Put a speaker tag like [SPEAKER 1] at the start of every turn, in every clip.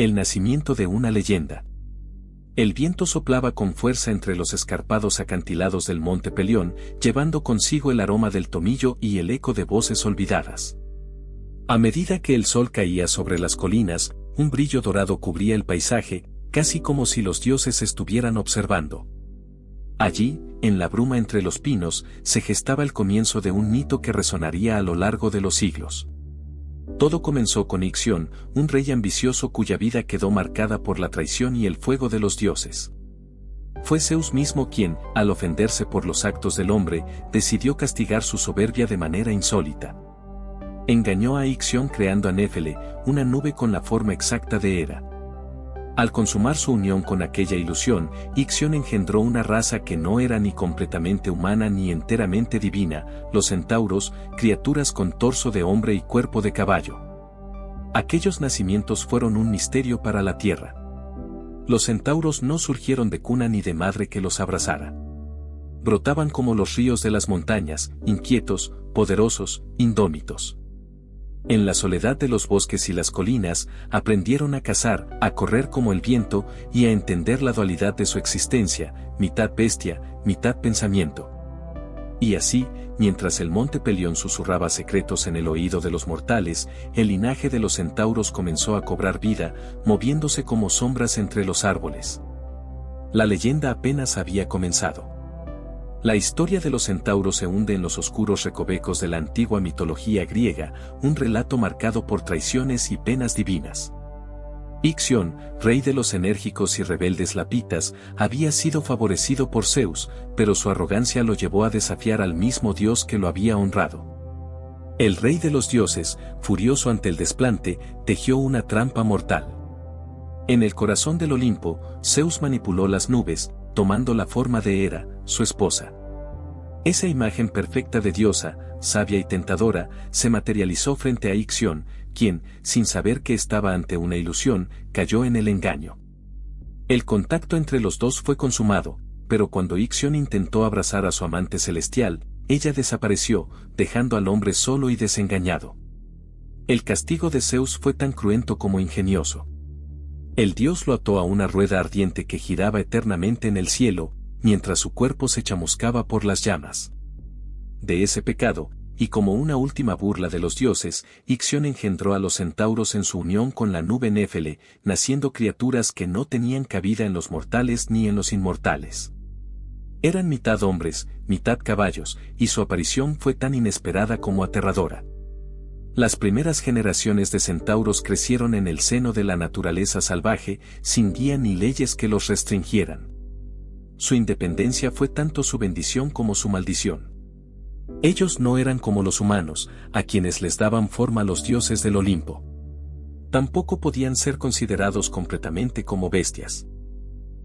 [SPEAKER 1] El nacimiento de una leyenda. El viento soplaba con fuerza entre los escarpados acantilados del monte Pelión, llevando consigo el aroma del tomillo y el eco de voces olvidadas. A medida que el sol caía sobre las colinas, un brillo dorado cubría el paisaje, casi como si los dioses estuvieran observando. Allí, en la bruma entre los pinos, se gestaba el comienzo de un mito que resonaría a lo largo de los siglos. Todo comenzó con Ixión, un rey ambicioso cuya vida quedó marcada por la traición y el fuego de los dioses. Fue Zeus mismo quien, al ofenderse por los actos del hombre, decidió castigar su soberbia de manera insólita. Engañó a Ixión creando a Néfele, una nube con la forma exacta de Hera. Al consumar su unión con aquella ilusión, Ixión engendró una raza que no era ni completamente humana ni enteramente divina, los centauros, criaturas con torso de hombre y cuerpo de caballo. Aquellos nacimientos fueron un misterio para la tierra. Los centauros no surgieron de cuna ni de madre que los abrazara. Brotaban como los ríos de las montañas, inquietos, poderosos, indómitos. En la soledad de los bosques y las colinas, aprendieron a cazar, a correr como el viento y a entender la dualidad de su existencia, mitad bestia, mitad pensamiento. Y así, mientras el monte Pelión susurraba secretos en el oído de los mortales, el linaje de los centauros comenzó a cobrar vida, moviéndose como sombras entre los árboles. La leyenda apenas había comenzado. La historia de los centauros se hunde en los oscuros recovecos de la antigua mitología griega, un relato marcado por traiciones y penas divinas. Ixión, rey de los enérgicos y rebeldes lapitas, había sido favorecido por Zeus, pero su arrogancia lo llevó a desafiar al mismo dios que lo había honrado. El rey de los dioses, furioso ante el desplante, tejió una trampa mortal. En el corazón del Olimpo, Zeus manipuló las nubes, tomando la forma de Hera, su esposa. Esa imagen perfecta de diosa, sabia y tentadora, se materializó frente a Ixión, quien, sin saber que estaba ante una ilusión, cayó en el engaño. El contacto entre los dos fue consumado, pero cuando Ixión intentó abrazar a su amante celestial, ella desapareció, dejando al hombre solo y desengañado. El castigo de Zeus fue tan cruento como ingenioso. El dios lo ató a una rueda ardiente que giraba eternamente en el cielo, mientras su cuerpo se chamuscaba por las llamas. De ese pecado, y como una última burla de los dioses, Ixión engendró a los centauros en su unión con la nube Néfele, naciendo criaturas que no tenían cabida en los mortales ni en los inmortales. Eran mitad hombres, mitad caballos, y su aparición fue tan inesperada como aterradora. Las primeras generaciones de centauros crecieron en el seno de la naturaleza salvaje, sin guía ni leyes que los restringieran. Su independencia fue tanto su bendición como su maldición. Ellos no eran como los humanos, a quienes les daban forma los dioses del Olimpo. Tampoco podían ser considerados completamente como bestias.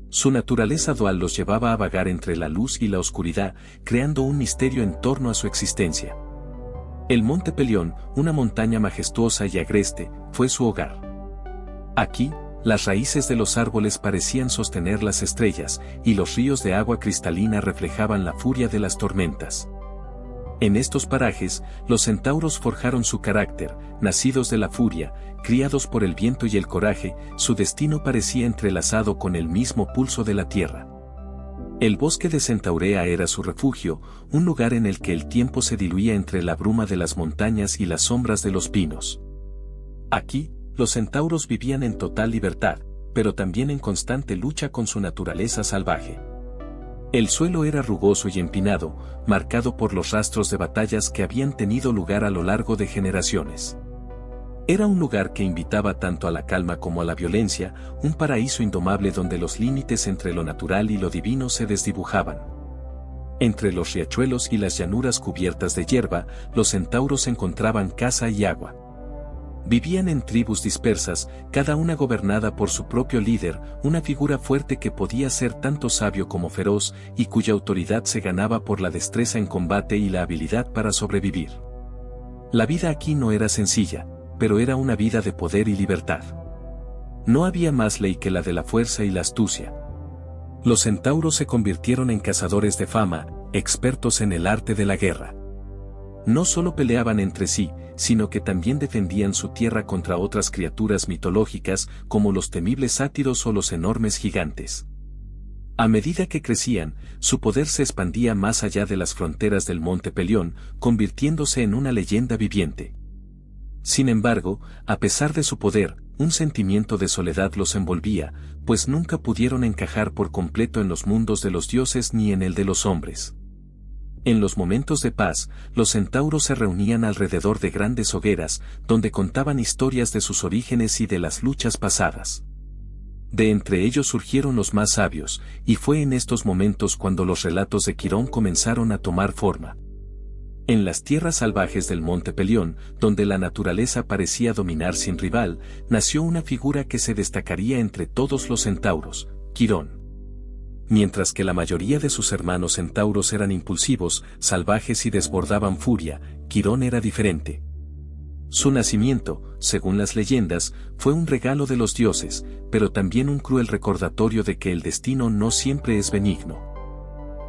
[SPEAKER 1] Su naturaleza dual los llevaba a vagar entre la luz y la oscuridad, creando un misterio en torno a su existencia. El monte Pelión, una montaña majestuosa y agreste, fue su hogar. Aquí, las raíces de los árboles parecían sostener las estrellas, y los ríos de agua cristalina reflejaban la furia de las tormentas. En estos parajes, los centauros forjaron su carácter, nacidos de la furia, criados por el viento y el coraje, su destino parecía entrelazado con el mismo pulso de la tierra. El bosque de Centaurea era su refugio, un lugar en el que el tiempo se diluía entre la bruma de las montañas y las sombras de los pinos. Aquí, los centauros vivían en total libertad, pero también en constante lucha con su naturaleza salvaje. El suelo era rugoso y empinado, marcado por los rastros de batallas que habían tenido lugar a lo largo de generaciones. Era un lugar que invitaba tanto a la calma como a la violencia, un paraíso indomable donde los límites entre lo natural y lo divino se desdibujaban. Entre los riachuelos y las llanuras cubiertas de hierba, los centauros encontraban caza y agua. Vivían en tribus dispersas, cada una gobernada por su propio líder, una figura fuerte que podía ser tanto sabio como feroz, y cuya autoridad se ganaba por la destreza en combate y la habilidad para sobrevivir. La vida aquí no era sencilla, pero era una vida de poder y libertad. No había más ley que la de la fuerza y la astucia. Los centauros se convirtieron en cazadores de fama, expertos en el arte de la guerra. No solo peleaban entre sí, sino que también defendían su tierra contra otras criaturas mitológicas como los temibles sátiros o los enormes gigantes. A medida que crecían, su poder se expandía más allá de las fronteras del Monte Pelión, convirtiéndose en una leyenda viviente. Sin embargo, a pesar de su poder, un sentimiento de soledad los envolvía, pues nunca pudieron encajar por completo en los mundos de los dioses ni en el de los hombres. En los momentos de paz, los centauros se reunían alrededor de grandes hogueras, donde contaban historias de sus orígenes y de las luchas pasadas. De entre ellos surgieron los más sabios, y fue en estos momentos cuando los relatos de Quirón comenzaron a tomar forma. En las tierras salvajes del Monte Pelión, donde la naturaleza parecía dominar sin rival, nació una figura que se destacaría entre todos los centauros, Quirón. Mientras que la mayoría de sus hermanos centauros eran impulsivos, salvajes y desbordaban furia, Quirón era diferente. Su nacimiento, según las leyendas, fue un regalo de los dioses, pero también un cruel recordatorio de que el destino no siempre es benigno.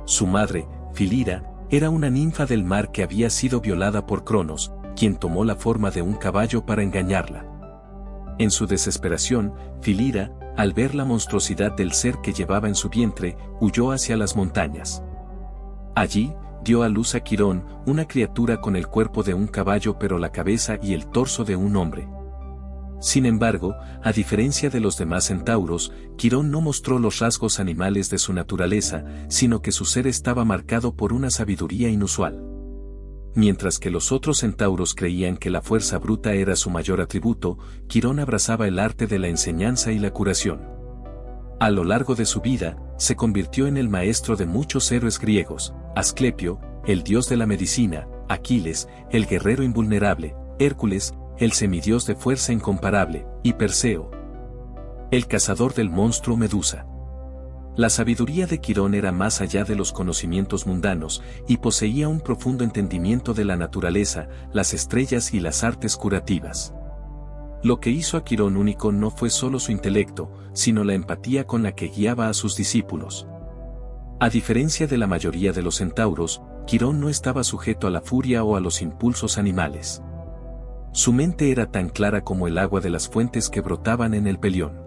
[SPEAKER 1] Su madre, Filira, era una ninfa del mar que había sido violada por Cronos, quien tomó la forma de un caballo para engañarla. En su desesperación, Filira, al ver la monstruosidad del ser que llevaba en su vientre, huyó hacia las montañas. Allí, dio a luz a Quirón, una criatura con el cuerpo de un caballo pero la cabeza y el torso de un hombre. Sin embargo, a diferencia de los demás centauros, Quirón no mostró los rasgos animales de su naturaleza, sino que su ser estaba marcado por una sabiduría inusual. Mientras que los otros centauros creían que la fuerza bruta era su mayor atributo, Quirón abrazaba el arte de la enseñanza y la curación. A lo largo de su vida, se convirtió en el maestro de muchos héroes griegos: Asclepio, el dios de la medicina; Aquiles, el guerrero invulnerable; Hércules, el semidios de fuerza incomparable; y Perseo, el cazador del monstruo Medusa. La sabiduría de Quirón era más allá de los conocimientos mundanos, y poseía un profundo entendimiento de la naturaleza, las estrellas y las artes curativas. Lo que hizo a Quirón único no fue solo su intelecto, sino la empatía con la que guiaba a sus discípulos. A diferencia de la mayoría de los centauros, Quirón no estaba sujeto a la furia o a los impulsos animales. Su mente era tan clara como el agua de las fuentes que brotaban en el Pelión.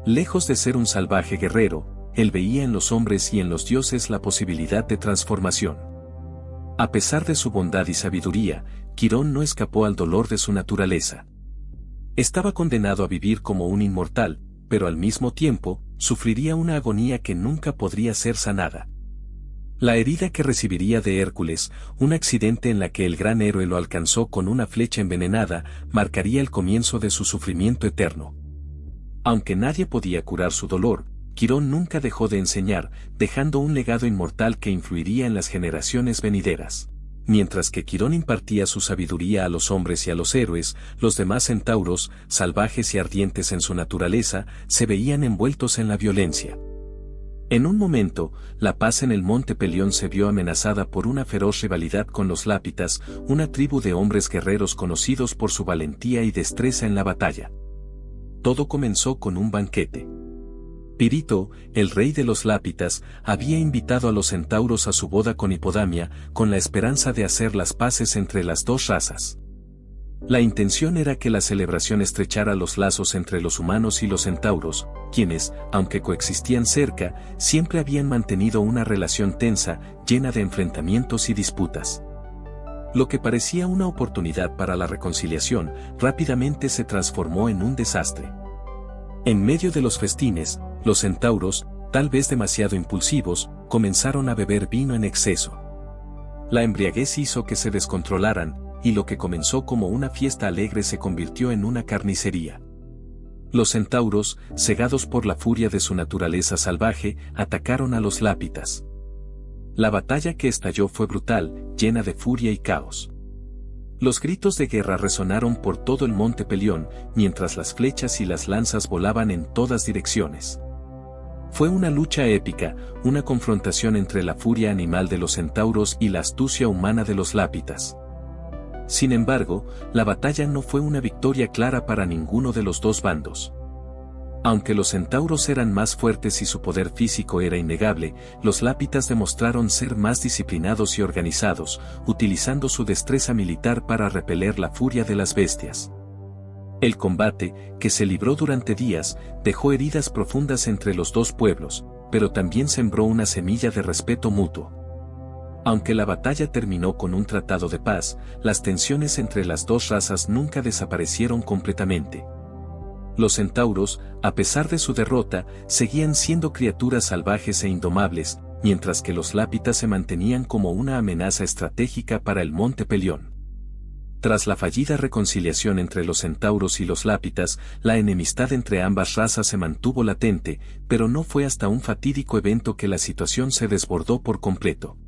[SPEAKER 1] Lejos de ser un salvaje guerrero, él veía en los hombres y en los dioses la posibilidad de transformación. A pesar de su bondad y sabiduría, Quirón no escapó al dolor de su naturaleza. Estaba condenado a vivir como un inmortal, pero al mismo tiempo, sufriría una agonía que nunca podría ser sanada. La herida que recibiría de Hércules, un accidente en la que el gran héroe lo alcanzó con una flecha envenenada, marcaría el comienzo de su sufrimiento eterno. Aunque nadie podía curar su dolor, Quirón nunca dejó de enseñar, dejando un legado inmortal que influiría en las generaciones venideras. Mientras que Quirón impartía su sabiduría a los hombres y a los héroes, los demás centauros, salvajes y ardientes en su naturaleza, se veían envueltos en la violencia. En un momento, la paz en el Monte Pelión se vio amenazada por una feroz rivalidad con los Lápitas, una tribu de hombres guerreros conocidos por su valentía y destreza en la batalla. Todo comenzó con un banquete. Pirito, el rey de los Lápitas, había invitado a los centauros a su boda con Hipodamia, con la esperanza de hacer las paces entre las dos razas. La intención era que la celebración estrechara los lazos entre los humanos y los centauros, quienes, aunque coexistían cerca, siempre habían mantenido una relación tensa, llena de enfrentamientos y disputas. Lo que parecía una oportunidad para la reconciliación, rápidamente se transformó en un desastre. En medio de los festines, los centauros, tal vez demasiado impulsivos, comenzaron a beber vino en exceso. La embriaguez hizo que se descontrolaran, y lo que comenzó como una fiesta alegre se convirtió en una carnicería. Los centauros, cegados por la furia de su naturaleza salvaje, atacaron a los Lápitas. La batalla que estalló fue brutal, llena de furia y caos. Los gritos de guerra resonaron por todo el Monte Pelión, mientras las flechas y las lanzas volaban en todas direcciones. Fue una lucha épica, una confrontación entre la furia animal de los centauros y la astucia humana de los Lápitas. Sin embargo, la batalla no fue una victoria clara para ninguno de los dos bandos. Aunque los centauros eran más fuertes y su poder físico era innegable, los lápitas demostraron ser más disciplinados y organizados, utilizando su destreza militar para repeler la furia de las bestias. El combate, que se libró durante días, dejó heridas profundas entre los dos pueblos, pero también sembró una semilla de respeto mutuo. Aunque la batalla terminó con un tratado de paz, las tensiones entre las dos razas nunca desaparecieron completamente. Los centauros, a pesar de su derrota, seguían siendo criaturas salvajes e indomables, mientras que los lápitas se mantenían como una amenaza estratégica para el Monte Pelión. Tras la fallida reconciliación entre los centauros y los lápitas, la enemistad entre ambas razas se mantuvo latente, pero no fue hasta un fatídico evento que la situación se desbordó por completo.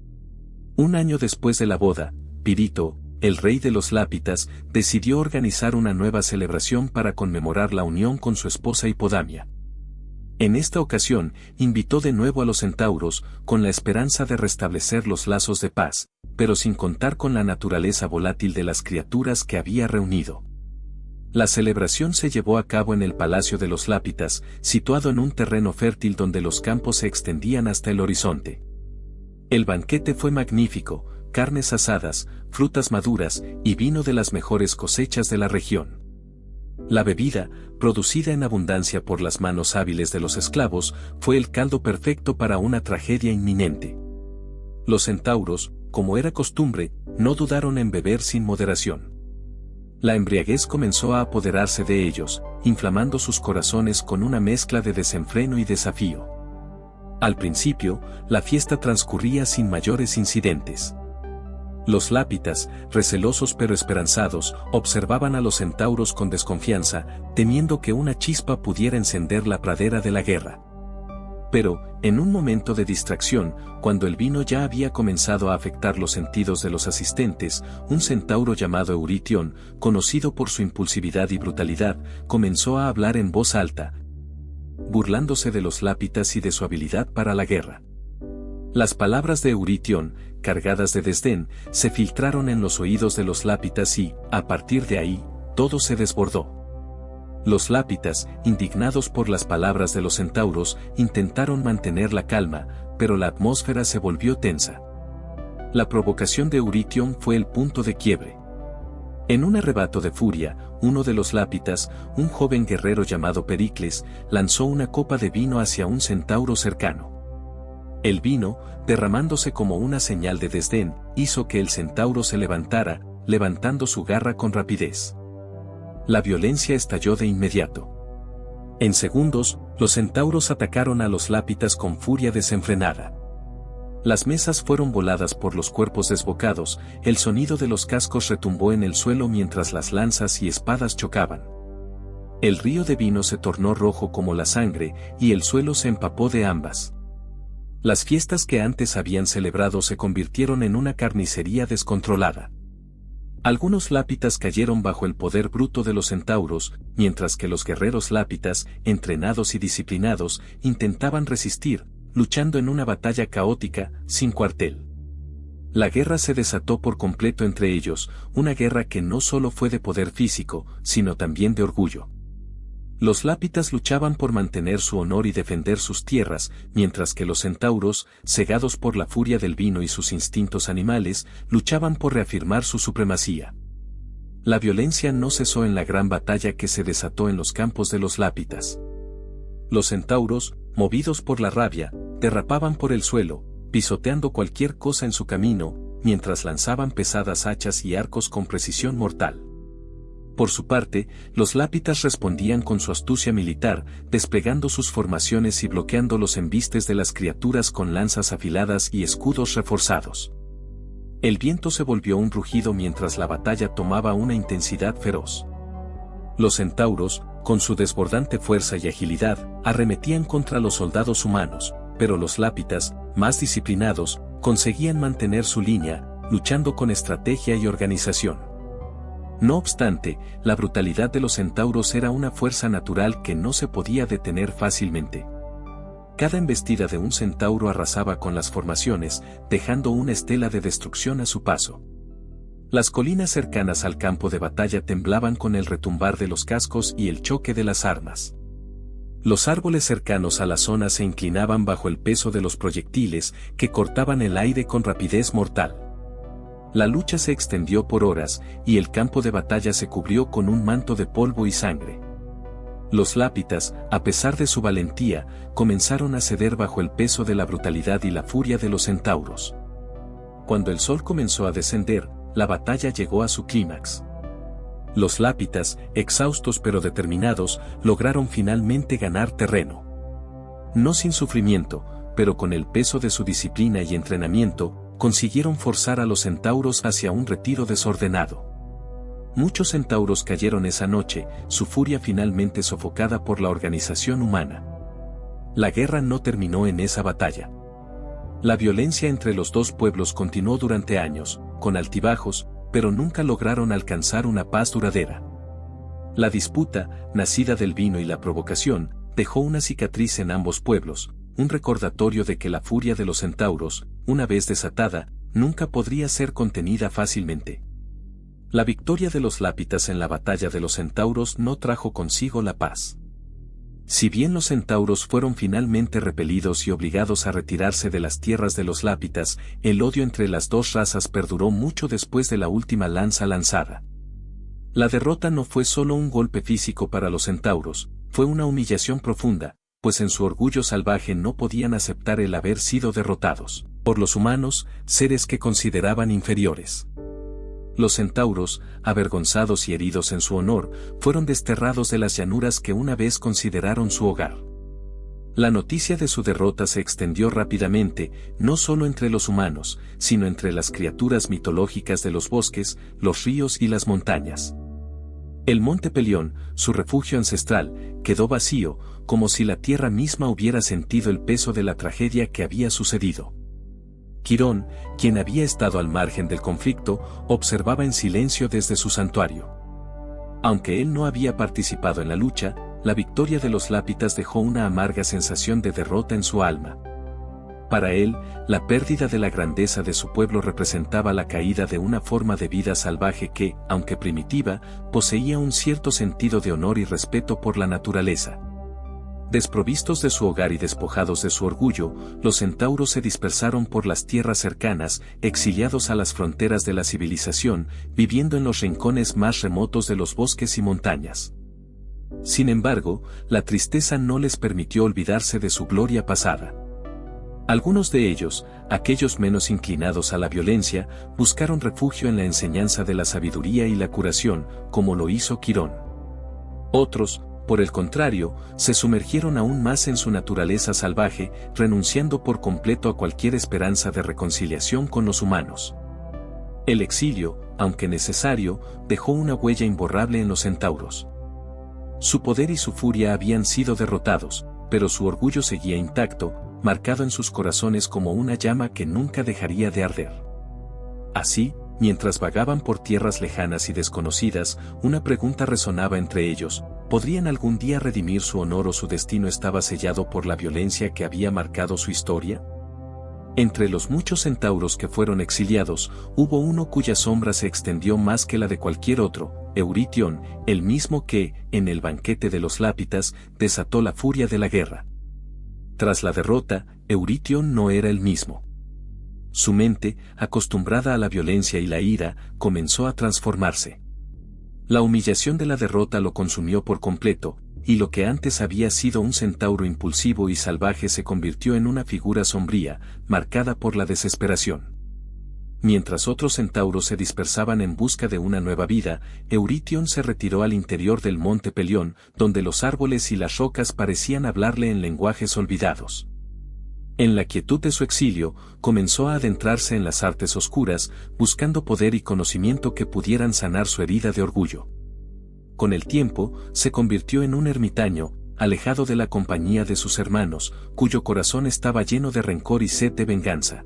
[SPEAKER 1] Un año después de la boda, Pirito, el rey de los lápitas, decidió organizar una nueva celebración para conmemorar la unión con su esposa Hipodamia. En esta ocasión, invitó de nuevo a los centauros, con la esperanza de restablecer los lazos de paz, pero sin contar con la naturaleza volátil de las criaturas que había reunido. La celebración se llevó a cabo en el Palacio de los Lápitas, situado en un terreno fértil donde los campos se extendían hasta el horizonte. El banquete fue magnífico, carnes asadas, frutas maduras y vino de las mejores cosechas de la región. La bebida, producida en abundancia por las manos hábiles de los esclavos, fue el caldo perfecto para una tragedia inminente. Los centauros, como era costumbre, no dudaron en beber sin moderación. La embriaguez comenzó a apoderarse de ellos, inflamando sus corazones con una mezcla de desenfreno y desafío. Al principio, la fiesta transcurría sin mayores incidentes. Los lápitas, recelosos pero esperanzados, observaban a los centauros con desconfianza, temiendo que una chispa pudiera encender la pradera de la guerra. Pero, en un momento de distracción, cuando el vino ya había comenzado a afectar los sentidos de los asistentes, un centauro llamado Euritión, conocido por su impulsividad y brutalidad, comenzó a hablar en voz alta, burlándose de los lápitas y de su habilidad para la guerra. Las palabras de Euritión, cargadas de desdén, se filtraron en los oídos de los lápitas y, a partir de ahí, todo se desbordó. Los lápitas, indignados por las palabras de los centauros, intentaron mantener la calma, pero la atmósfera se volvió tensa. La provocación de Euritión fue el punto de quiebre. En un arrebato de furia, uno de los lápitas, un joven guerrero llamado Pericles, lanzó una copa de vino hacia un centauro cercano. El vino, derramándose como una señal de desdén, hizo que el centauro se levantara, levantando su garra con rapidez. La violencia estalló de inmediato. En segundos, los centauros atacaron a los lápitas con furia desenfrenada. Las mesas fueron voladas por los cuerpos desbocados, el sonido de los cascos retumbó en el suelo mientras las lanzas y espadas chocaban. El río de vino se tornó rojo como la sangre, y el suelo se empapó de ambas. Las fiestas que antes habían celebrado se convirtieron en una carnicería descontrolada. Algunos lápitas cayeron bajo el poder bruto de los centauros, mientras que los guerreros lápitas, entrenados y disciplinados, intentaban resistir, luchando en una batalla caótica, sin cuartel. La guerra se desató por completo entre ellos, una guerra que no solo fue de poder físico, sino también de orgullo. Los lápitas luchaban por mantener su honor y defender sus tierras, mientras que los centauros, cegados por la furia del vino y sus instintos animales, luchaban por reafirmar su supremacía. La violencia no cesó en la gran batalla que se desató en los campos de los lápitas. Los centauros, movidos por la rabia, derrapaban por el suelo, pisoteando cualquier cosa en su camino, mientras lanzaban pesadas hachas y arcos con precisión mortal. Por su parte, los lápitas respondían con su astucia militar, desplegando sus formaciones y bloqueando los embistes de las criaturas con lanzas afiladas y escudos reforzados. El viento se volvió un rugido mientras la batalla tomaba una intensidad feroz. Los centauros, con su desbordante fuerza y agilidad, arremetían contra los soldados humanos, pero los lápitas, más disciplinados, conseguían mantener su línea, luchando con estrategia y organización. No obstante, la brutalidad de los centauros era una fuerza natural que no se podía detener fácilmente. Cada embestida de un centauro arrasaba con las formaciones, dejando una estela de destrucción a su paso. Las colinas cercanas al campo de batalla temblaban con el retumbar de los cascos y el choque de las armas. Los árboles cercanos a la zona se inclinaban bajo el peso de los proyectiles que cortaban el aire con rapidez mortal. La lucha se extendió por horas y el campo de batalla se cubrió con un manto de polvo y sangre. Los lápitas, a pesar de su valentía, comenzaron a ceder bajo el peso de la brutalidad y la furia de los centauros. Cuando el sol comenzó a descender, la batalla llegó a su clímax. Los lápitas, exhaustos pero determinados, lograron finalmente ganar terreno. No sin sufrimiento, pero con el peso de su disciplina y entrenamiento, consiguieron forzar a los centauros hacia un retiro desordenado. Muchos centauros cayeron esa noche, su furia finalmente sofocada por la organización humana. La guerra no terminó en esa batalla. La violencia entre los dos pueblos continuó durante años, con altibajos, pero nunca lograron alcanzar una paz duradera. La disputa, nacida del vino y la provocación, dejó una cicatriz en ambos pueblos, un recordatorio de que la furia de los centauros, una vez desatada, nunca podría ser contenida fácilmente. La victoria de los lápitas en la batalla de los centauros no trajo consigo la paz. Si bien los centauros fueron finalmente repelidos y obligados a retirarse de las tierras de los lápitas, el odio entre las dos razas perduró mucho después de la última lanza lanzada. La derrota no fue solo un golpe físico para los centauros, fue una humillación profunda, pues en su orgullo salvaje no podían aceptar el haber sido derrotados por los humanos, seres que consideraban inferiores. Los centauros, avergonzados y heridos en su honor, fueron desterrados de las llanuras que una vez consideraron su hogar. La noticia de su derrota se extendió rápidamente, no solo entre los humanos, sino entre las criaturas mitológicas de los bosques, los ríos y las montañas. El monte Pelión, su refugio ancestral, quedó vacío, como si la tierra misma hubiera sentido el peso de la tragedia que había sucedido. Quirón, quien había estado al margen del conflicto, observaba en silencio desde su santuario. Aunque él no había participado en la lucha, la victoria de los lápitas dejó una amarga sensación de derrota en su alma. Para él, la pérdida de la grandeza de su pueblo representaba la caída de una forma de vida salvaje que, aunque primitiva, poseía un cierto sentido de honor y respeto por la naturaleza. Desprovistos de su hogar y despojados de su orgullo, los centauros se dispersaron por las tierras cercanas, exiliados a las fronteras de la civilización, viviendo en los rincones más remotos de los bosques y montañas. Sin embargo, la tristeza no les permitió olvidarse de su gloria pasada. Algunos de ellos, aquellos menos inclinados a la violencia, buscaron refugio en la enseñanza de la sabiduría y la curación, como lo hizo Quirón. Otros, por el contrario, se sumergieron aún más en su naturaleza salvaje, renunciando por completo a cualquier esperanza de reconciliación con los humanos. El exilio, aunque necesario, dejó una huella imborrable en los centauros. Su poder y su furia habían sido derrotados, pero su orgullo seguía intacto, marcado en sus corazones como una llama que nunca dejaría de arder. Así, mientras vagaban por tierras lejanas y desconocidas, una pregunta resonaba entre ellos: ¿podrían algún día redimir su honor o su destino estaba sellado por la violencia que había marcado su historia? Entre los muchos centauros que fueron exiliados, hubo uno cuya sombra se extendió más que la de cualquier otro, Euritión, el mismo que, en el banquete de los lápitas, desató la furia de la guerra. Tras la derrota, Euritión no era el mismo. Su mente, acostumbrada a la violencia y la ira, comenzó a transformarse. La humillación de la derrota lo consumió por completo, y lo que antes había sido un centauro impulsivo y salvaje se convirtió en una figura sombría, marcada por la desesperación. Mientras otros centauros se dispersaban en busca de una nueva vida, Euritión se retiró al interior del monte Pelión, donde los árboles y las rocas parecían hablarle en lenguajes olvidados. En la quietud de su exilio, comenzó a adentrarse en las artes oscuras, buscando poder y conocimiento que pudieran sanar su herida de orgullo. Con el tiempo, se convirtió en un ermitaño, alejado de la compañía de sus hermanos, cuyo corazón estaba lleno de rencor y sed de venganza.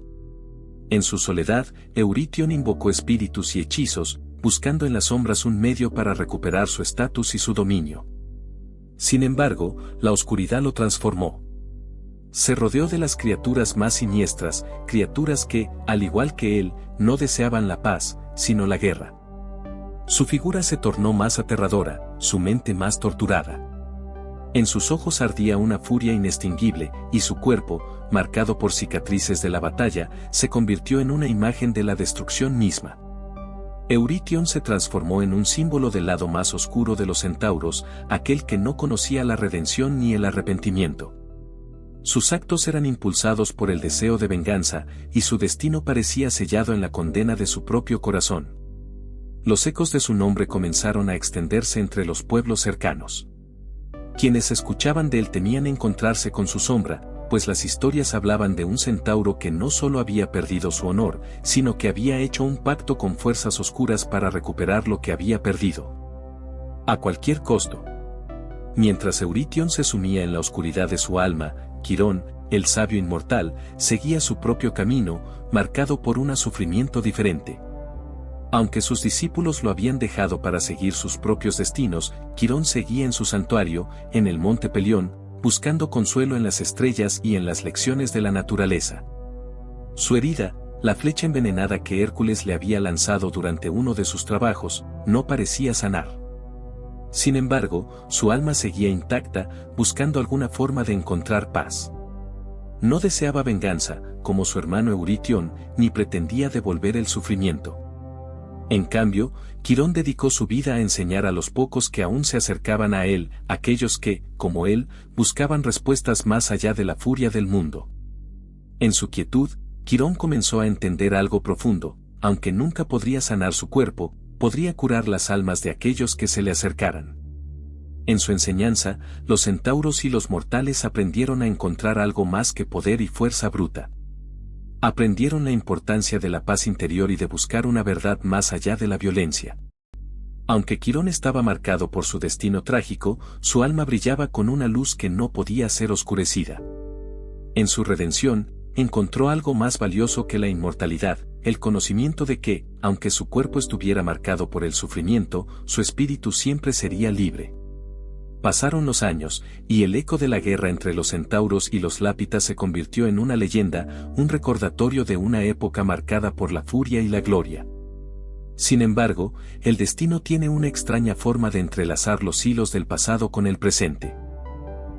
[SPEAKER 1] En su soledad, Euritión invocó espíritus y hechizos, buscando en las sombras un medio para recuperar su estatus y su dominio. Sin embargo, la oscuridad lo transformó. Se rodeó de las criaturas más siniestras, criaturas que, al igual que él, no deseaban la paz, sino la guerra. Su figura se tornó más aterradora, su mente más torturada. En sus ojos ardía una furia inextinguible, y su cuerpo, marcado por cicatrices de la batalla, se convirtió en una imagen de la destrucción misma. Eurytion se transformó en un símbolo del lado más oscuro de los centauros, aquel que no conocía la redención ni el arrepentimiento. Sus actos eran impulsados por el deseo de venganza, y su destino parecía sellado en la condena de su propio corazón. Los ecos de su nombre comenzaron a extenderse entre los pueblos cercanos. Quienes escuchaban de él temían encontrarse con su sombra, pues las historias hablaban de un centauro que no solo había perdido su honor, sino que había hecho un pacto con fuerzas oscuras para recuperar lo que había perdido. A cualquier costo. Mientras Eurytion se sumía en la oscuridad de su alma, Quirón, el sabio inmortal, seguía su propio camino, marcado por un sufrimiento diferente. Aunque sus discípulos lo habían dejado para seguir sus propios destinos, Quirón seguía en su santuario, en el monte Pelión, buscando consuelo en las estrellas y en las lecciones de la naturaleza. Su herida, la flecha envenenada que Hércules le había lanzado durante uno de sus trabajos, no parecía sanar. Sin embargo, su alma seguía intacta, buscando alguna forma de encontrar paz. No deseaba venganza, como su hermano Eurytion, ni pretendía devolver el sufrimiento. En cambio, Quirón dedicó su vida a enseñar a los pocos que aún se acercaban a él, aquellos que, como él, buscaban respuestas más allá de la furia del mundo. En su quietud, Quirón comenzó a entender algo profundo: aunque nunca podría sanar su cuerpo, podría curar las almas de aquellos que se le acercaran. En su enseñanza, los centauros y los mortales aprendieron a encontrar algo más que poder y fuerza bruta. Aprendieron la importancia de la paz interior y de buscar una verdad más allá de la violencia. Aunque Quirón estaba marcado por su destino trágico, su alma brillaba con una luz que no podía ser oscurecida. En su redención, encontró algo más valioso que la inmortalidad, el conocimiento de que, aunque su cuerpo estuviera marcado por el sufrimiento, su espíritu siempre sería libre. Pasaron los años, y el eco de la guerra entre los centauros y los lápitas se convirtió en una leyenda, un recordatorio de una época marcada por la furia y la gloria. Sin embargo, el destino tiene una extraña forma de entrelazar los hilos del pasado con el presente.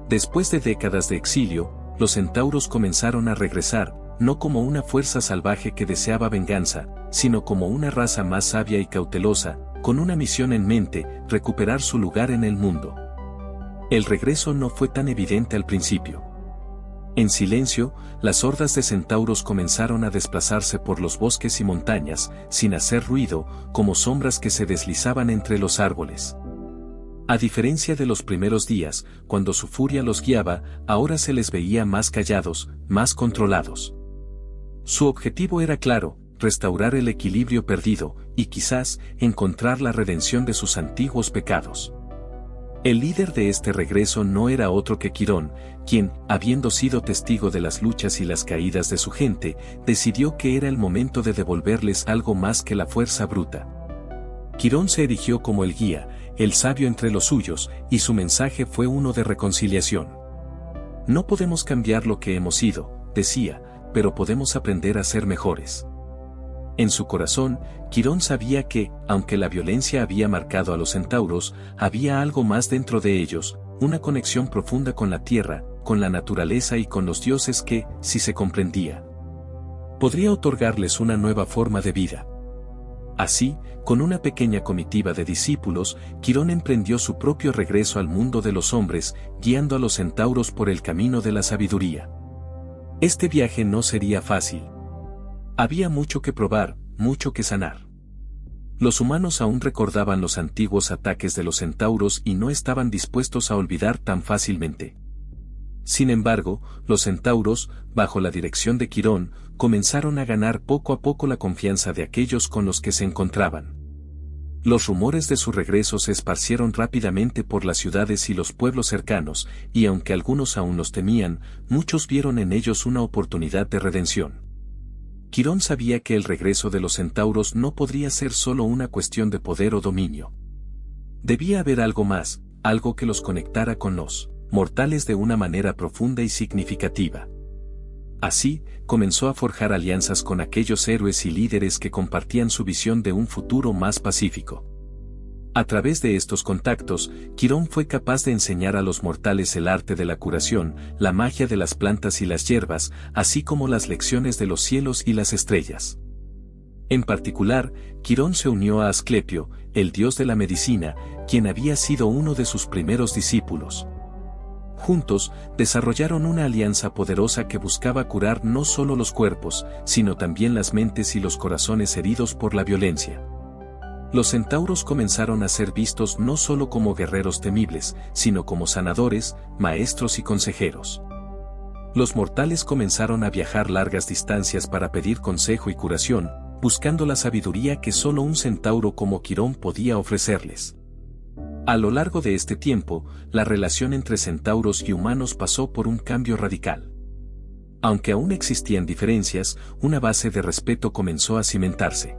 [SPEAKER 1] Después de décadas de exilio, los centauros comenzaron a regresar, no como una fuerza salvaje que deseaba venganza, sino como una raza más sabia y cautelosa, con una misión en mente: recuperar su lugar en el mundo. El regreso no fue tan evidente al principio. En silencio, las hordas de centauros comenzaron a desplazarse por los bosques y montañas, sin hacer ruido, como sombras que se deslizaban entre los árboles. A diferencia de los primeros días, cuando su furia los guiaba, ahora se les veía más callados, más controlados. Su objetivo era claro: restaurar el equilibrio perdido, y quizás, encontrar la redención de sus antiguos pecados. El líder de este regreso no era otro que Quirón, quien, habiendo sido testigo de las luchas y las caídas de su gente, decidió que era el momento de devolverles algo más que la fuerza bruta. Quirón se erigió como el guía, el sabio entre los suyos, y su mensaje fue uno de reconciliación. No podemos cambiar lo que hemos sido, decía, pero podemos aprender a ser mejores. En su corazón, Quirón sabía que, aunque la violencia había marcado a los centauros, había algo más dentro de ellos, una conexión profunda con la tierra, con la naturaleza y con los dioses que, si se comprendía, podría otorgarles una nueva forma de vida. Así, con una pequeña comitiva de discípulos, Quirón emprendió su propio regreso al mundo de los hombres, guiando a los centauros por el camino de la sabiduría. Este viaje no sería fácil. Había mucho que probar, mucho que sanar. Los humanos aún recordaban los antiguos ataques de los centauros y no estaban dispuestos a olvidar tan fácilmente. Sin embargo, los centauros, bajo la dirección de Quirón, comenzaron a ganar poco a poco la confianza de aquellos con los que se encontraban. Los rumores de su regreso se esparcieron rápidamente por las ciudades y los pueblos cercanos, y aunque algunos aún los temían, muchos vieron en ellos una oportunidad de redención. Quirón sabía que el regreso de los centauros no podría ser solo una cuestión de poder o dominio. Debía haber algo más, algo que los conectara con los mortales de una manera profunda y significativa. Así, comenzó a forjar alianzas con aquellos héroes y líderes que compartían su visión de un futuro más pacífico. A través de estos contactos, Quirón fue capaz de enseñar a los mortales el arte de la curación, la magia de las plantas y las hierbas, así como las lecciones de los cielos y las estrellas. En particular, Quirón se unió a Asclepio, el dios de la medicina, quien había sido uno de sus primeros discípulos. Juntos, desarrollaron una alianza poderosa que buscaba curar no solo los cuerpos, sino también las mentes y los corazones heridos por la violencia. Los centauros comenzaron a ser vistos no solo como guerreros temibles, sino como sanadores, maestros y consejeros. Los mortales comenzaron a viajar largas distancias para pedir consejo y curación, buscando la sabiduría que solo un centauro como Quirón podía ofrecerles. A lo largo de este tiempo, la relación entre centauros y humanos pasó por un cambio radical. Aunque aún existían diferencias, una base de respeto comenzó a cimentarse.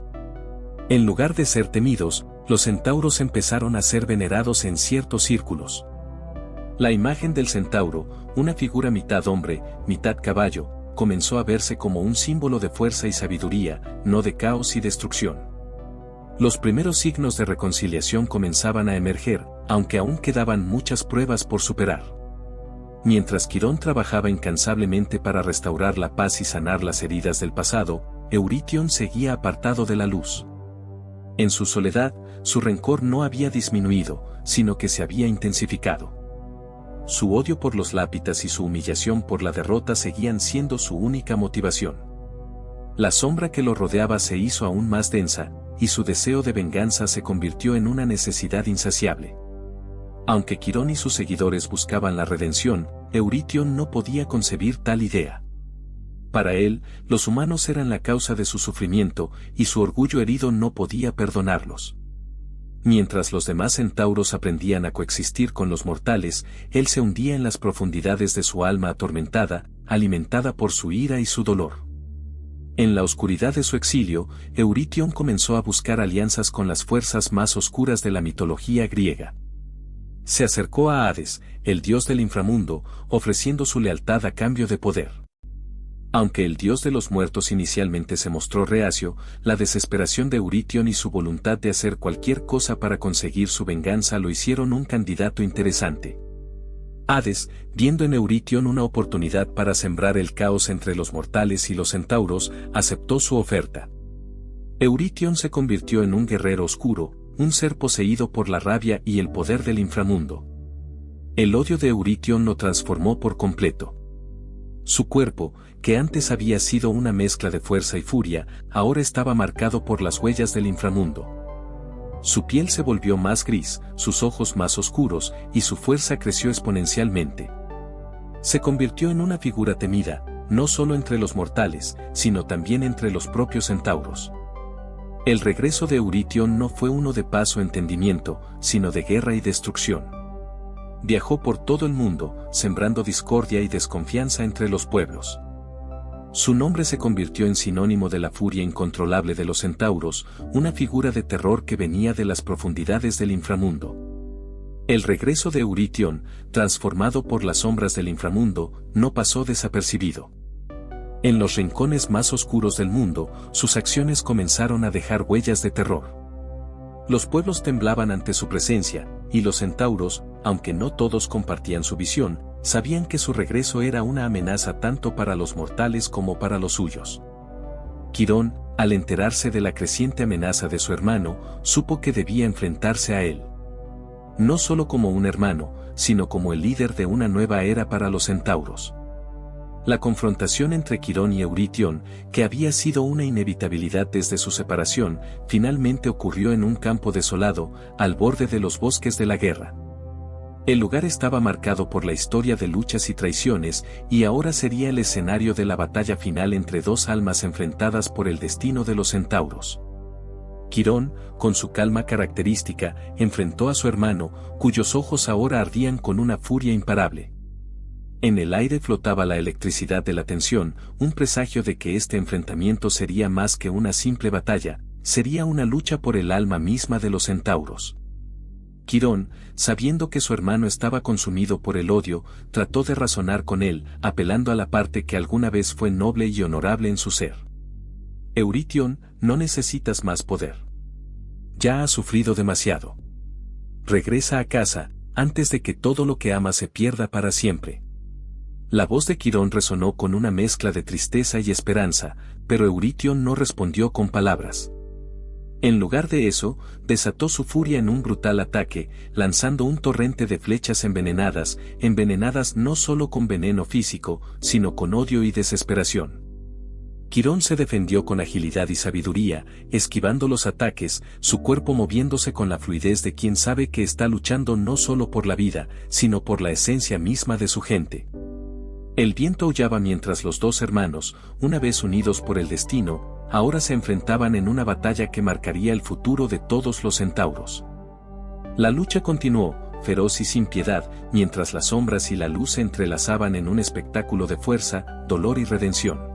[SPEAKER 1] En lugar de ser temidos, los centauros empezaron a ser venerados en ciertos círculos. La imagen del centauro, una figura mitad hombre, mitad caballo, comenzó a verse como un símbolo de fuerza y sabiduría, no de caos y destrucción. Los primeros signos de reconciliación comenzaban a emerger, aunque aún quedaban muchas pruebas por superar. Mientras Quirón trabajaba incansablemente para restaurar la paz y sanar las heridas del pasado, Eurytion seguía apartado de la luz. En su soledad, su rencor no había disminuido, sino que se había intensificado. Su odio por los lápitas y su humillación por la derrota seguían siendo su única motivación. La sombra que lo rodeaba se hizo aún más densa, y su deseo de venganza se convirtió en una necesidad insaciable. Aunque Quirón y sus seguidores buscaban la redención, Eurytion no podía concebir tal idea. Para él, los humanos eran la causa de su sufrimiento, y su orgullo herido no podía perdonarlos. Mientras los demás centauros aprendían a coexistir con los mortales, él se hundía en las profundidades de su alma atormentada, alimentada por su ira y su dolor. En la oscuridad de su exilio, Eurytion comenzó a buscar alianzas con las fuerzas más oscuras de la mitología griega. Se acercó a Hades, el dios del inframundo, ofreciendo su lealtad a cambio de poder. Aunque el dios de los muertos inicialmente se mostró reacio, la desesperación de Eurytion y su voluntad de hacer cualquier cosa para conseguir su venganza lo hicieron un candidato interesante. Hades, viendo en Eurytion una oportunidad para sembrar el caos entre los mortales y los centauros, aceptó su oferta. Eurytion se convirtió en un guerrero oscuro, un ser poseído por la rabia y el poder del inframundo. El odio de Eurytion lo transformó por completo. Su cuerpo, que antes había sido una mezcla de fuerza y furia, ahora estaba marcado por las huellas del inframundo. Su piel se volvió más gris, sus ojos más oscuros, y su fuerza creció exponencialmente. Se convirtió en una figura temida, no solo entre los mortales, sino también entre los propios centauros. El regreso de Eurytion no fue uno de paz o entendimiento, sino de guerra y destrucción. Viajó por todo el mundo, sembrando discordia y desconfianza entre los pueblos. Su nombre se convirtió en sinónimo de la furia incontrolable de los centauros, una figura de terror que venía de las profundidades del inframundo. El regreso de Eurytion, transformado por las sombras del inframundo, no pasó desapercibido. En los rincones más oscuros del mundo, sus acciones comenzaron a dejar huellas de terror. Los pueblos temblaban ante su presencia, y los centauros, aunque no todos compartían su visión, sabían que su regreso era una amenaza tanto para los mortales como para los suyos. Quirón, al enterarse de la creciente amenaza de su hermano, supo que debía enfrentarse a él. No solo como un hermano, sino como el líder de una nueva era para los centauros. La confrontación entre Quirón y Eurytion, que había sido una inevitabilidad desde su separación, finalmente ocurrió en un campo desolado, al borde de los bosques de la guerra. El lugar estaba marcado por la historia de luchas y traiciones, y ahora sería el escenario de la batalla final entre dos almas enfrentadas por el destino de los centauros. Quirón, con su calma característica, enfrentó a su hermano, cuyos ojos ahora ardían con una furia imparable. En el aire flotaba la electricidad de la tensión, un presagio de que este enfrentamiento sería más que una simple batalla, sería una lucha por el alma misma de los centauros. Quirón, sabiendo que su hermano estaba consumido por el odio, trató de razonar con él, apelando a la parte que alguna vez fue noble y honorable en su ser. Eurytion, no necesitas más poder. Ya has sufrido demasiado. regresa a casa, antes de que todo lo que ama se pierda para siempre. La voz de Quirón resonó con una mezcla de tristeza y esperanza, pero Eurytion no respondió con palabras. En lugar de eso, desató su furia en un brutal ataque, lanzando un torrente de flechas envenenadas no solo con veneno físico, sino con odio y desesperación. Quirón se defendió con agilidad y sabiduría, esquivando los ataques, su cuerpo moviéndose con la fluidez de quien sabe que está luchando no solo por la vida, sino por la esencia misma de su gente. El viento aullaba mientras los dos hermanos, una vez unidos por el destino, ahora se enfrentaban en una batalla que marcaría el futuro de todos los centauros. La lucha continuó, feroz y sin piedad, mientras las sombras y la luz se entrelazaban en un espectáculo de fuerza, dolor y redención.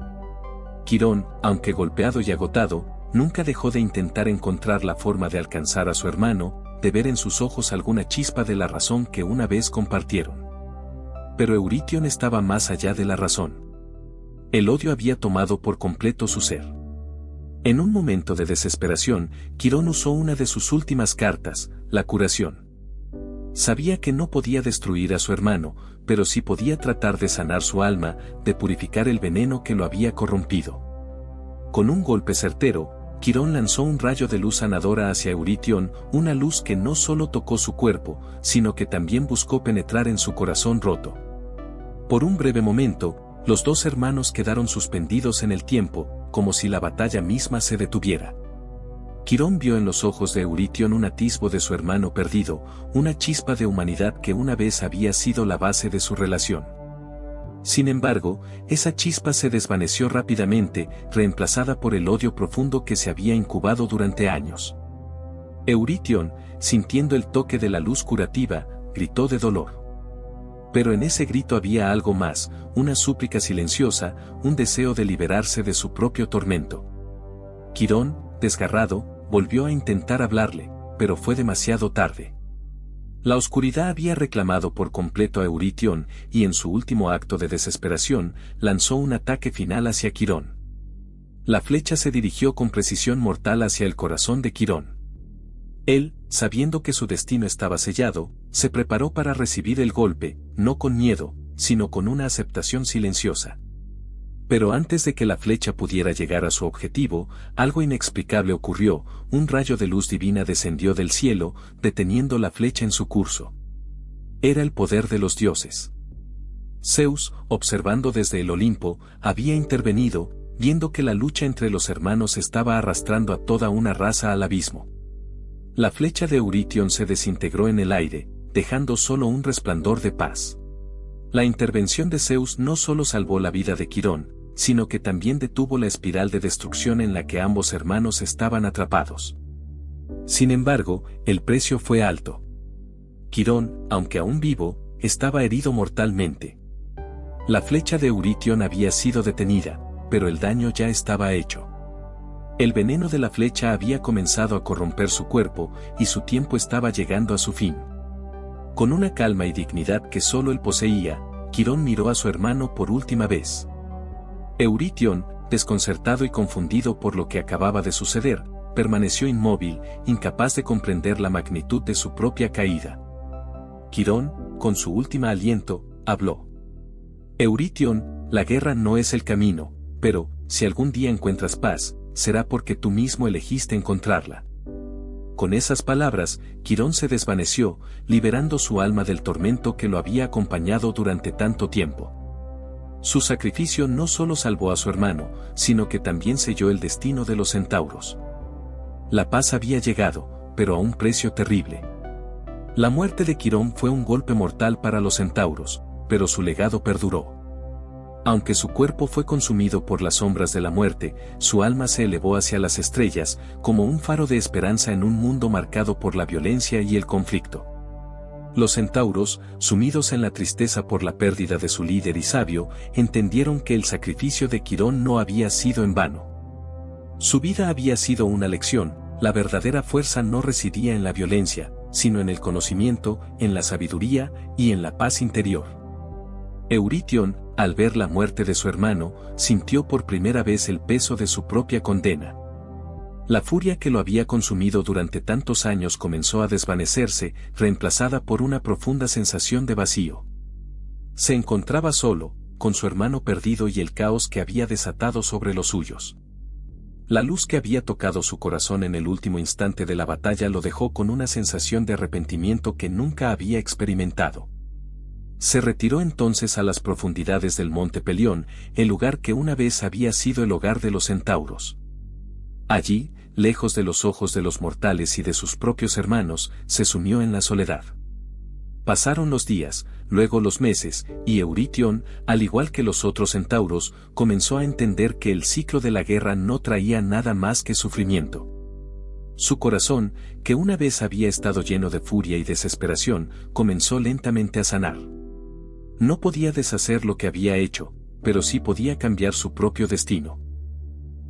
[SPEAKER 1] Quirón, aunque golpeado y agotado, nunca dejó de intentar encontrar la forma de alcanzar a su hermano, de ver en sus ojos alguna chispa de la razón que una vez compartieron. Pero Eurytion estaba más allá de la razón. El odio había tomado por completo su ser. En un momento de desesperación, Quirón usó una de sus últimas cartas, la curación. Sabía que no podía destruir a su hermano, pero sí podía tratar de sanar su alma, de purificar el veneno que lo había corrompido. Con un golpe certero, Quirón lanzó un rayo de luz sanadora hacia Eurytion, una luz que no solo tocó su cuerpo, sino que también buscó penetrar en su corazón roto. Por un breve momento, los dos hermanos quedaron suspendidos en el tiempo, como si la batalla misma se detuviera. Quirón vio en los ojos de Eurytion un atisbo de su hermano perdido, una chispa de humanidad que una vez había sido la base de su relación. Sin embargo, esa chispa se desvaneció rápidamente, reemplazada por el odio profundo que se había incubado durante años. Eurytion, sintiendo el toque de la luz curativa, gritó de dolor. Pero en ese grito había algo más, una súplica silenciosa, un deseo de liberarse de su propio tormento. Quirón, desgarrado, volvió a intentar hablarle, pero fue demasiado tarde. La oscuridad había reclamado por completo a Eurytion, y en su último acto de desesperación, lanzó un ataque final hacia Quirón. La flecha se dirigió con precisión mortal hacia el corazón de Quirón. Él, sabiendo que su destino estaba sellado, se preparó para recibir el golpe, no con miedo, sino con una aceptación silenciosa. Pero antes de que la flecha pudiera llegar a su objetivo, algo inexplicable ocurrió, un rayo de luz divina descendió del cielo, deteniendo la flecha en su curso. Era el poder de los dioses. Zeus, observando desde el Olimpo, había intervenido, viendo que la lucha entre los hermanos estaba arrastrando a toda una raza al abismo. La flecha de Eurytion se desintegró en el aire, dejando solo un resplandor de paz. La intervención de Zeus no solo salvó la vida de Quirón, sino que también detuvo la espiral de destrucción en la que ambos hermanos estaban atrapados. Sin embargo, el precio fue alto. Quirón, aunque aún vivo, estaba herido mortalmente. La flecha de Eurytion había sido detenida, pero el daño ya estaba hecho. El veneno de la flecha había comenzado a corromper su cuerpo, y su tiempo estaba llegando a su fin. Con una calma y dignidad que solo él poseía, Quirón miró a su hermano por última vez. Eurytion, desconcertado y confundido por lo que acababa de suceder, permaneció inmóvil, incapaz de comprender la magnitud de su propia caída. Quirón, con su último aliento, habló. Eurytion, la guerra no es el camino, pero, si algún día encuentras paz, será porque tú mismo elegiste encontrarla. Con esas palabras, Quirón se desvaneció, liberando su alma del tormento que lo había acompañado durante tanto tiempo. Su sacrificio no solo salvó a su hermano, sino que también selló el destino de los centauros. La paz había llegado, pero a un precio terrible. La muerte de Quirón fue un golpe mortal para los centauros, pero su legado perduró. Aunque su cuerpo fue consumido por las sombras de la muerte, su alma se elevó hacia las estrellas, como un faro de esperanza en un mundo marcado por la violencia y el conflicto. Los centauros, sumidos en la tristeza por la pérdida de su líder y sabio, entendieron que el sacrificio de Quirón no había sido en vano. Su vida había sido una lección, la verdadera fuerza no residía en la violencia, sino en el conocimiento, en la sabiduría y en la paz interior. Eurytion, al ver la muerte de su hermano, sintió por primera vez el peso de su propia condena. La furia que lo había consumido durante tantos años comenzó a desvanecerse, reemplazada por una profunda sensación de vacío. Se encontraba solo, con su hermano perdido y el caos que había desatado sobre los suyos. La luz que había tocado su corazón en el último instante de la batalla lo dejó con una sensación de arrepentimiento que nunca había experimentado. Se retiró entonces a las profundidades del monte Pelión, el lugar que una vez había sido el hogar de los centauros. Allí, lejos de los ojos de los mortales y de sus propios hermanos, se sumió en la soledad. Pasaron los días, luego los meses, y Euritión, al igual que los otros centauros, comenzó a entender que el ciclo de la guerra no traía nada más que sufrimiento. Su corazón, que una vez había estado lleno de furia y desesperación, comenzó lentamente a sanar. No podía deshacer lo que había hecho, pero sí podía cambiar su propio destino.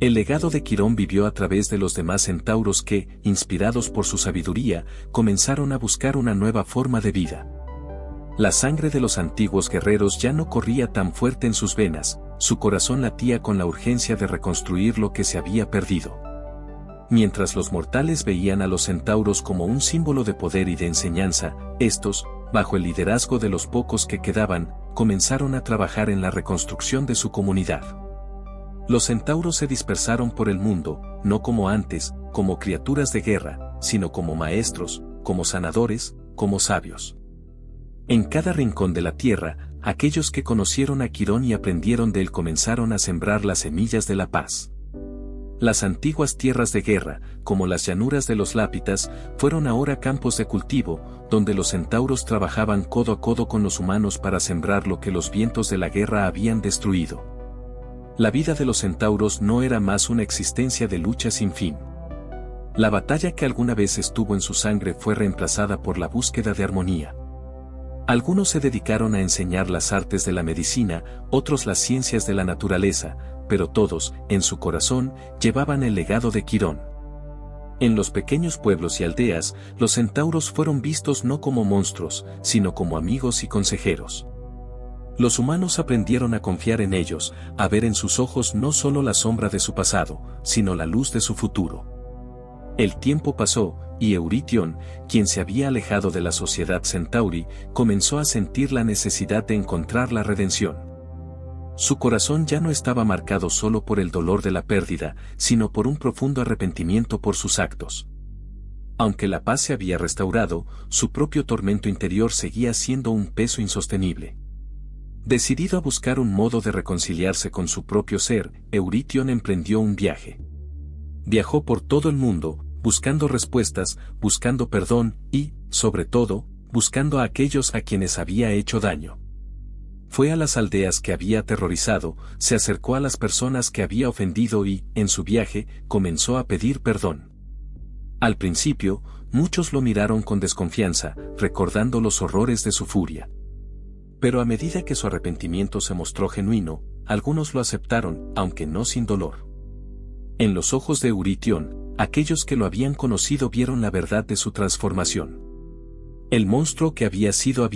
[SPEAKER 1] El legado de Quirón vivió a través de los demás centauros que, inspirados por su sabiduría, comenzaron a buscar una nueva forma de vida. La sangre de los antiguos guerreros ya no corría tan fuerte en sus venas, su corazón latía con la urgencia de reconstruir lo que se había perdido. Mientras los mortales veían a los centauros como un símbolo de poder y de enseñanza, estos, bajo el liderazgo de los pocos que quedaban, comenzaron a trabajar en la reconstrucción de su comunidad. Los centauros se dispersaron por el mundo, no como antes, como criaturas de guerra, sino como maestros, como sanadores, como sabios. En cada rincón de la tierra, aquellos que conocieron a Quirón y aprendieron de él comenzaron a sembrar las semillas de la paz. Las antiguas tierras de guerra, como las llanuras de los lápitas, fueron ahora campos de cultivo, donde los centauros trabajaban codo a codo con los humanos para sembrar lo que los vientos de la guerra habían destruido. La vida de los centauros no era más una existencia de lucha sin fin. La batalla que alguna vez estuvo en su sangre fue reemplazada por la búsqueda de armonía. Algunos se dedicaron a enseñar las artes de la medicina, otros las ciencias de la naturaleza, pero todos, en su corazón, llevaban el legado de Quirón. En los pequeños pueblos y aldeas, los centauros fueron vistos no como monstruos, sino como amigos y consejeros. Los humanos aprendieron a confiar en ellos, a ver en sus ojos no solo la sombra de su pasado, sino la luz de su futuro. El tiempo pasó, y Euritión, quien se había alejado de la sociedad centauri, comenzó a sentir la necesidad de encontrar la redención. Su corazón ya no estaba marcado solo por el dolor de la pérdida, sino por un profundo arrepentimiento por sus actos. Aunque la paz se había restaurado, su propio tormento interior seguía siendo un peso insostenible. Decidido a buscar un modo de reconciliarse con su propio ser, Euritión emprendió un viaje. Viajó por todo el mundo, buscando respuestas, buscando perdón y, sobre todo, buscando a aquellos a quienes había hecho daño. Fue a las aldeas que había aterrorizado, se acercó a las personas que había ofendido y, en su viaje, comenzó a pedir perdón. Al principio, muchos lo miraron con desconfianza, recordando los horrores de su furia. Pero a medida que su arrepentimiento se mostró genuino, algunos lo aceptaron, aunque no sin dolor. En los ojos de Euritión, aquellos que lo habían conocido vieron la verdad de su transformación. El monstruo que había sido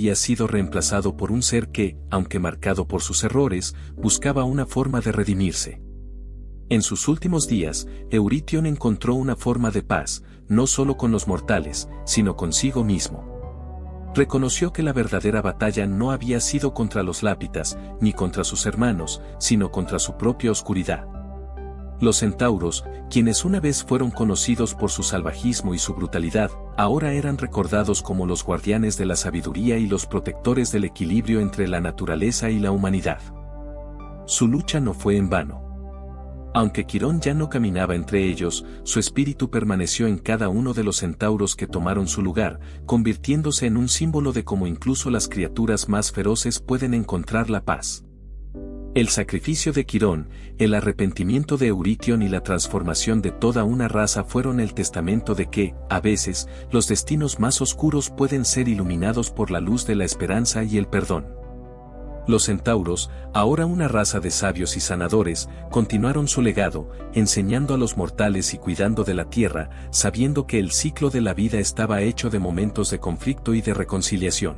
[SPEAKER 1] reemplazado por un ser que, aunque marcado por sus errores, buscaba una forma de redimirse. En sus últimos días, Euritión encontró una forma de paz, no solo con los mortales, sino consigo mismo. Reconoció que la verdadera batalla no había sido contra los lápitas, ni contra sus hermanos, sino contra su propia oscuridad. Los centauros, quienes una vez fueron conocidos por su salvajismo y su brutalidad, ahora eran recordados como los guardianes de la sabiduría y los protectores del equilibrio entre la naturaleza y la humanidad. Su lucha no fue en vano. Aunque Quirón ya no caminaba entre ellos, su espíritu permaneció en cada uno de los centauros que tomaron su lugar, convirtiéndose en un símbolo de cómo incluso las criaturas más feroces pueden encontrar la paz. El sacrificio de Quirón, el arrepentimiento de Euritión y la transformación de toda una raza fueron el testamento de que, a veces, los destinos más oscuros pueden ser iluminados por la luz de la esperanza y el perdón. Los centauros, ahora una raza de sabios y sanadores, continuaron su legado, enseñando a los mortales y cuidando de la tierra, sabiendo que el ciclo de la vida estaba hecho de momentos de conflicto y de reconciliación.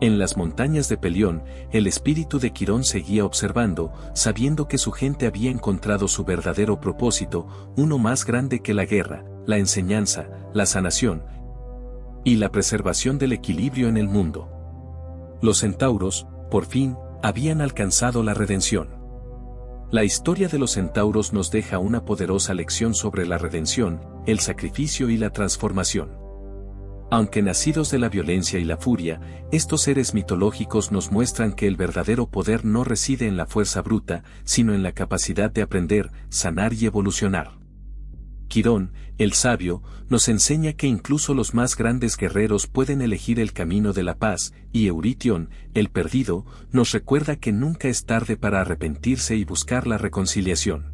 [SPEAKER 1] En las montañas de Pelión, el espíritu de Quirón seguía observando, sabiendo que su gente había encontrado su verdadero propósito, uno más grande que la guerra, la enseñanza, la sanación y la preservación del equilibrio en el mundo. Los centauros, por fin, habían alcanzado la redención. La historia de los centauros nos deja una poderosa lección sobre la redención, el sacrificio y la transformación. Aunque nacidos de la violencia y la furia, estos seres mitológicos nos muestran que el verdadero poder no reside en la fuerza bruta, sino en la capacidad de aprender, sanar y evolucionar. Quirón, el sabio, nos enseña que incluso los más grandes guerreros pueden elegir el camino de la paz, y Euritión, el perdido, nos recuerda que nunca es tarde para arrepentirse y buscar la reconciliación.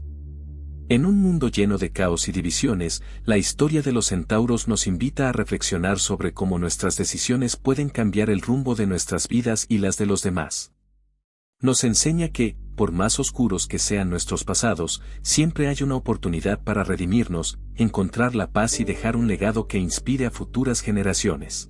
[SPEAKER 1] En un mundo lleno de caos y divisiones, la historia de los centauros nos invita a reflexionar sobre cómo nuestras decisiones pueden cambiar el rumbo de nuestras vidas y las de los demás. Nos enseña que, por más oscuros que sean nuestros pasados, siempre hay una oportunidad para redimirnos, encontrar la paz y dejar un legado que inspire a futuras generaciones.